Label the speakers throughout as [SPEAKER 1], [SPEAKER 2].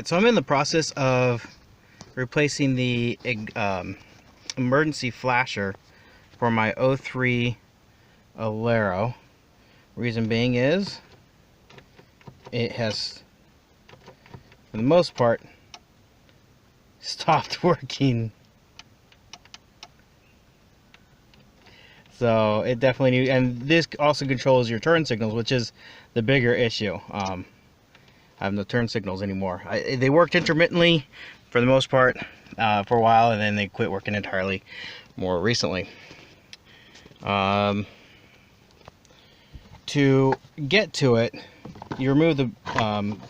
[SPEAKER 1] Alright, so I'm in the process of replacing the emergency flasher for my 03 Alero. Reason being is it has, for the most part, stopped working. So it definitely needs, and this also controls your turn signals, which is the bigger issue. I have no turn signals anymore. They worked intermittently for the most part for a while, and then they quit working entirely more recently. To get to it, you remove the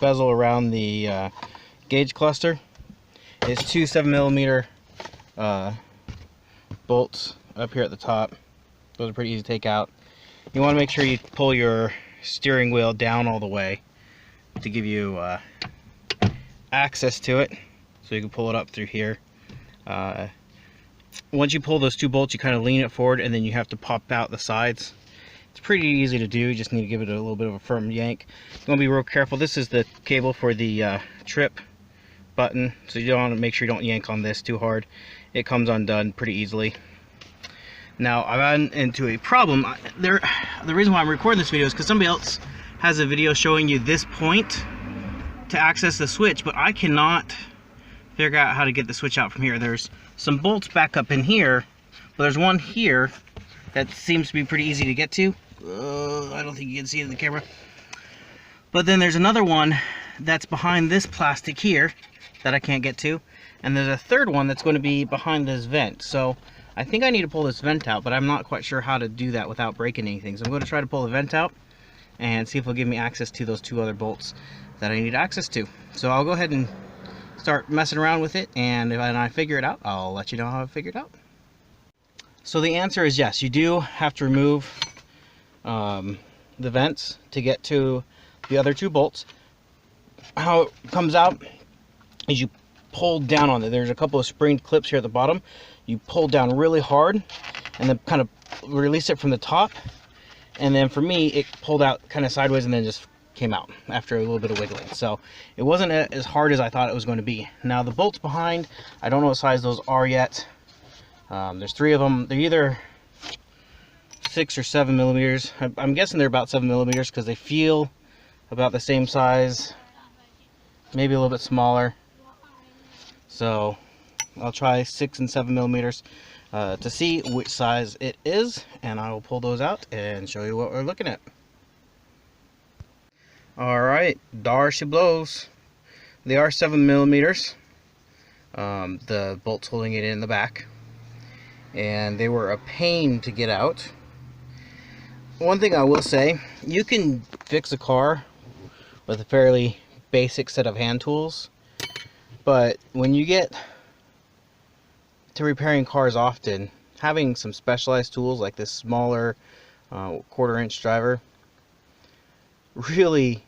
[SPEAKER 1] bezel around the gauge cluster. It's two 7mm bolts up here at the top. Those are pretty easy to take out. You want to make sure you pull your steering wheel down all the way to give you access to it, so you can pull it up through here. Once you pull those two bolts, you kind of lean it forward, and then you have to pop out the sides. It's pretty easy to do. You just need to give it a little bit of a firm yank. You want to be real careful. This is the cable for the trip button, so you want to make sure you don't yank on this too hard. It comes undone pretty easily. Now, I've gotten into a problem. The reason why I'm recording this video is because somebody else has a video showing you this point to access the switch, but I cannot figure out how to get the switch out from here. There's some bolts back up in here, but there's one here that seems to be pretty easy to get to. I don't think you can see it in the camera. But then there's another one that's behind this plastic here that I can't get to. And there's a third one that's going to be behind this vent. So I think I need to pull this vent out, but I'm not quite sure how to do that without breaking anything. So I'm going to try to pull the vent out and see if it'll give me access to those two other bolts that I need access to. So I'll go ahead and start messing around with it, and if I figure it out, I'll let you know how I figured it out. So the answer is yes, you do have to remove the vents to get to the other two bolts. How it comes out is you pull down on it. There's a couple of springed clips here at the bottom. You pull down really hard and then kind of release it from the top. And then for me, it pulled out kind of sideways and then just came out after a little bit of wiggling. So it wasn't as hard as I thought it was going to be. Now the bolts behind, I don't know what size those are yet. There's three of them. They're either 6 or 7mm. I'm guessing they're about 7mm because they feel about the same size, maybe a little bit smaller. So I'll try 6 and 7mm to see which size it is, and I will pull those out and show you what we're looking at. Alright, there she blows. They are 7mm. The bolts holding it in the back, and they were a pain to get out. One thing I will say, you can fix a car with a fairly basic set of hand tools, but when you get to repairing cars often, having some specialized tools like this smaller 1/4-inch driver really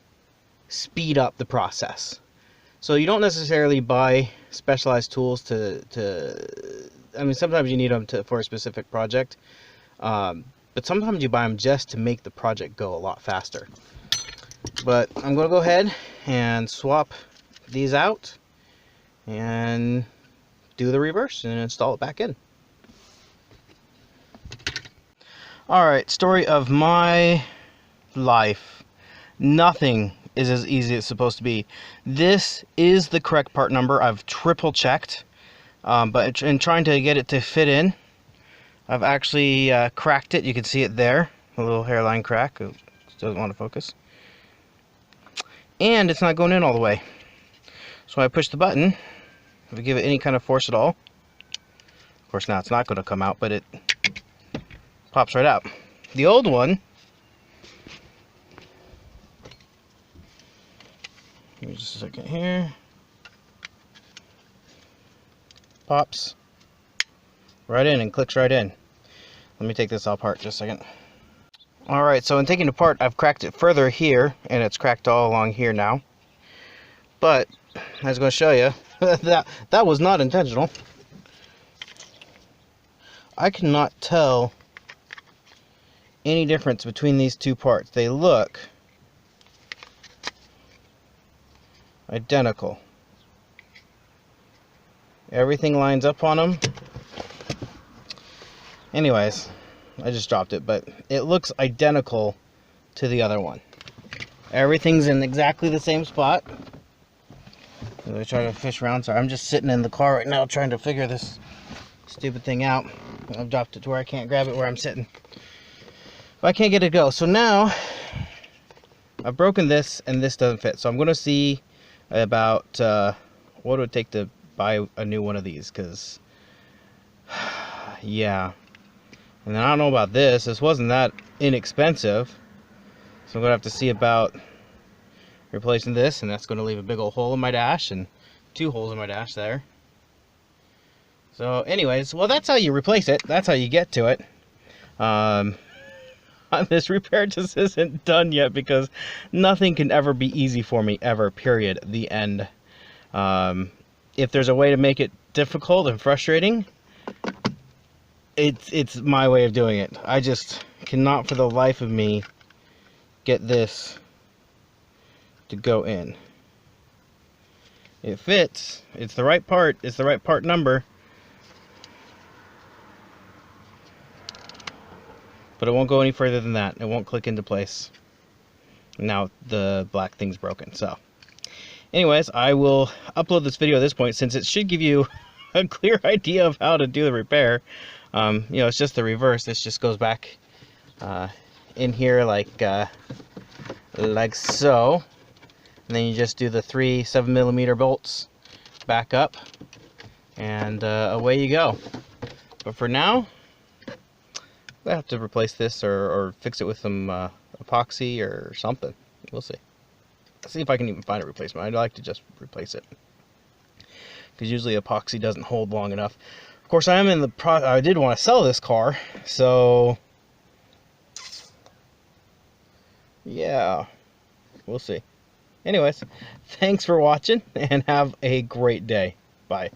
[SPEAKER 1] speed up the process. So you don't necessarily buy specialized tools I mean, sometimes you need them for a specific project, but sometimes you buy them just to make the project go a lot faster. But I'm going to go ahead and swap these out and do the reverse and install it back in. Alright, story of my life. Nothing is as easy as it's supposed to be. This is the correct part number. I've triple checked, but in trying to get it to fit in, I've actually cracked it. You can see it there, a little hairline crack. It doesn't want to focus. And it's not going in all the way. So I push the button. If I give it any kind of force at all, of course now it's not going to come out, but it pops right out. The old one, give me just a second here, pops right in and clicks right in. Let me take this all apart just a second. Alright, so in taking it apart, I've cracked it further here, and it's cracked all along here now. But I was going to show you that was not intentional. I cannot tell any difference between these two parts. They look identical. Everything lines up on them. Anyways, I just dropped it, but it looks identical to the other one. Everything's in exactly the same spot. I try to fish around. Sorry, I'm just sitting in the car right now trying to figure this stupid thing out. I've dropped it to where I can't grab it where I'm sitting. But I can't get it to go. So now I've broken this and this doesn't fit. So I'm going to see about what it would take to buy a new one of these, because yeah. And then I don't know about this. This wasn't that inexpensive. So I'm going to have to see about replacing this, and that's going to leave a big old hole in my dash and 2 holes in my dash there. So anyways, well, that's how you replace it. That's how you get to it. This repair just isn't done yet because nothing can ever be easy for me, ever, period. The end. If there's a way to make it difficult and frustrating, it's my way of doing it. I just cannot for the life of me get this to go in. It fits. It's the right part. It's the right part number. But it won't go any further than that. It won't click into place. Now the black thing's broken. So anyways, I will upload this video at this point, since it should give you a clear idea of how to do the repair. You know, it's just the reverse. This just goes back in here like so, and then you just do the 3 7mm bolts back up, and away you go. But for now, I have to replace this or fix it with some epoxy or something. We'll see. See if I can even find a replacement. I'd like to just replace it, because usually epoxy doesn't hold long enough. Of course, I am in the I did want to sell this car, so yeah, we'll see. Anyways, thanks for watching and have a great day. Bye.